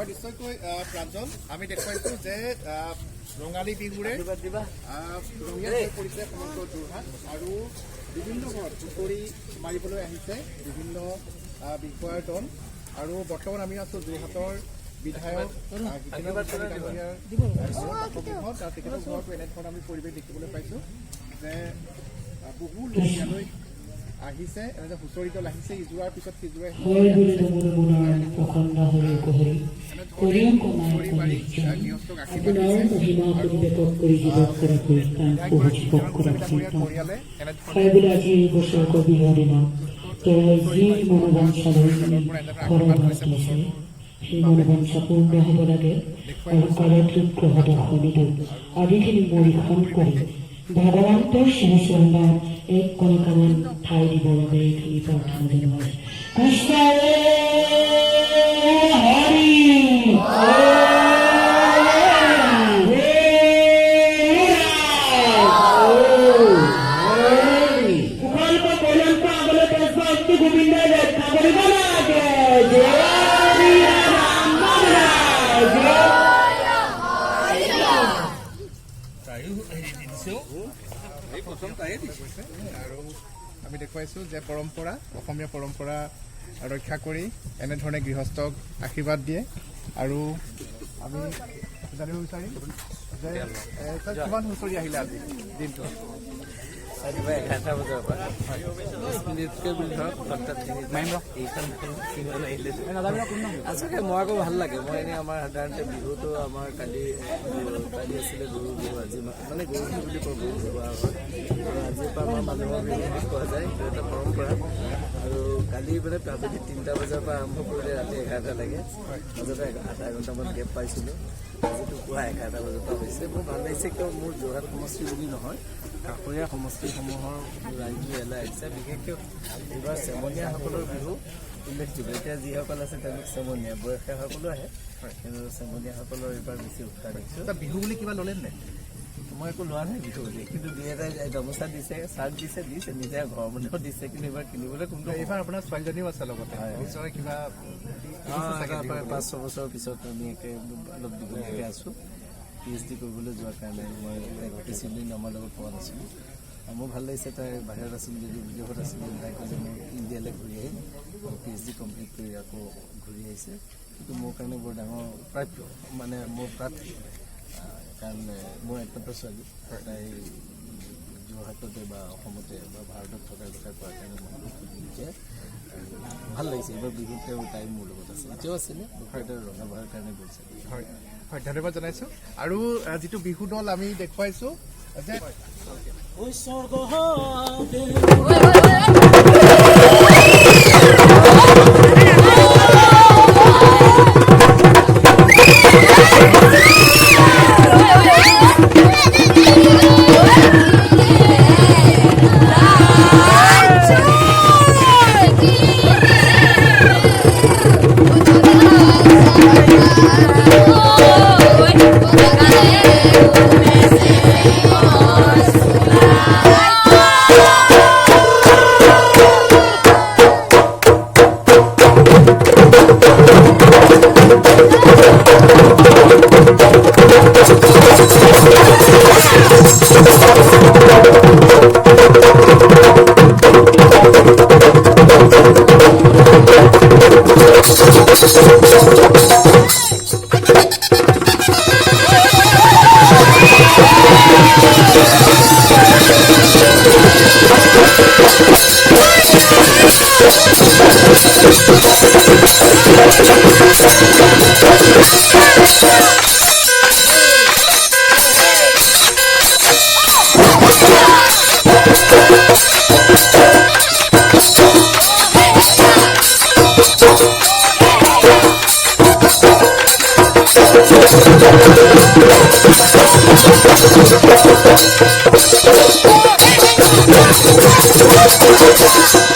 নিশ্চয়কৈ প্ৰাঞ্জল আমি দেখুৱাইছোঁ যে ৰঙালী বিহুৰে ৰঙীয়াল হৈ পৰিছে সমগ্ৰ যোৰহাট আৰু বিভিন্ন ঘৰত হুঁচৰি মাৰিবলৈ আহিছে বিভিন্ন বিষয়াৰ দল আৰু বৰ্তমান আমি আছোঁ যোৰহাটৰ বিধায়ক তেখেতৰ ঘৰতো এনেধৰণৰ আমি পৰিৱেশ দেখিবলৈ পাইছোঁ যে বহু লোক ইয়ালৈ আহিছে এনেদৰে হুঁচৰি দল আহিছে ইজোৰাৰ পিছত সিজোৰে সেই মনোবাঞ্ছা পূৰ্ণ হ'ব লাগে আৰু কালদ্ৰুপ গ্ৰহদৰ্শনীটো আদিখিনি পৰীক্ষণ কৰি ভগৱন্তৰ শ্ৰীচৰণত এক কণিকামান ঠাই দিব লাগে এইখিনি প্ৰাৰ্থনা জনোৱা কৃষ্ণ হৰি আৰু আমি দেখুৱাইছোঁ যে পৰম্পৰা অসমীয়া পৰম্পৰা ৰক্ষা কৰি এনেধৰণে গৃহস্থক আশীৰ্বাদ দিয়ে আৰু আমি জানিব বিচাৰিম যে কিমান হুঁচৰি আহিলে আজি দিনটো ৰাতিপুৱা 11টা বজাৰ পৰা 10 মিনিটকৈ বুলি ধৰক ঘণ্টাত আচলতে মই আকৌ ভাল লাগে মই এনেই আমাৰ সাধাৰণতে বিহুটো আমাৰ কালি আছিলে গৰু বিহু আজি মানে গৰু বিহু বুলি কওঁ গৰু ব্যৱহাৰ হয় আৰু আজিৰ পৰা আমাৰ মানুহৰ বিহু বুলি কোৱা যায় সেইটো এটা পৰম্পৰা আৰু কালি মানে আবেলি 3টা বজাৰ পৰা আৰম্ভ কৰিলে ৰাতি 11টা লাগে মাজতে আধা ঘণ্টামান গেপ পাইছিলোঁ আজিতো পুৱা 11টা বজাৰ পৰা হৈছে মোৰ ভাল লাগিছে কিয় মোৰ যোৰহাট সমষ্টি বুলি নহয় কাষৰীয়া সমষ্টিসমূহৰ ৰাইজে এলাই আহিছে বিশেষকৈ এইবাৰ চেমনীয়াসকলৰ বিহু উল্লেখযোগ্য এতিয়া যিসকল আছে তেওঁলোক চেমনীয়া বয়সীয়াসকলো আহে কিন্তু চেমনীয়াসকলৰ এইবাৰ বেছি উৎসাহ দেখিছোঁ বিহু বুলি কিবা ল'লে নাই মই একো লোৱা নাই বিহু বুলি কিন্তু দুই এটাই গামোচা দিছে চাৰ্ট দিছে নিজে ঘৰৰ মানুহেও দিছে কিন্তু এইবাৰ কিনিবলৈ কোনটো এইবাৰ আপোনাৰ ছোৱালীজনীও আছে লগতে নিশ্চয় কিবা 5-6 বছৰৰ পিছত আমি অলপ দীঘলীয়াকৈ আছোঁ PhD কৰিবলৈ যোৱাৰ কাৰণে মই বেছিদিন আমাৰ লগত পোৱা নাছিলোঁ মোৰ ভাল লাগিছে তাই বাহিৰত আছিল যদিও বিদেশত আছিল তাই কৈছে মই ইণ্ডিয়ালৈ ঘূৰি আহিম PhD কমপ্লিট কৰি আকৌ ঘূৰি আহিছে কিন্তু মোৰ কাৰণে বৰ ডাঙৰ প্ৰাপ্য মানে মোৰ প্ৰাপ্তি কাৰণ মোৰ একমাত্ৰ ছোৱালী তাই যোৰহাটতে বা অসমতে বা ভাৰতত থকাৰ কথা কোৱাৰ কাৰণে মই খুব ভাল লাগিছে এইবাৰ বিহুত তাই মোৰ লগত আছে এতিয়াও আছিলে ৰন্ধা বঢ়াৰ কাৰণে গৈছে হয় হয় ধন্যবাদ জনাইছোঁ আৰু যিটো বিহু দল আমি দেখুৱাইছোঁ যে Thank you.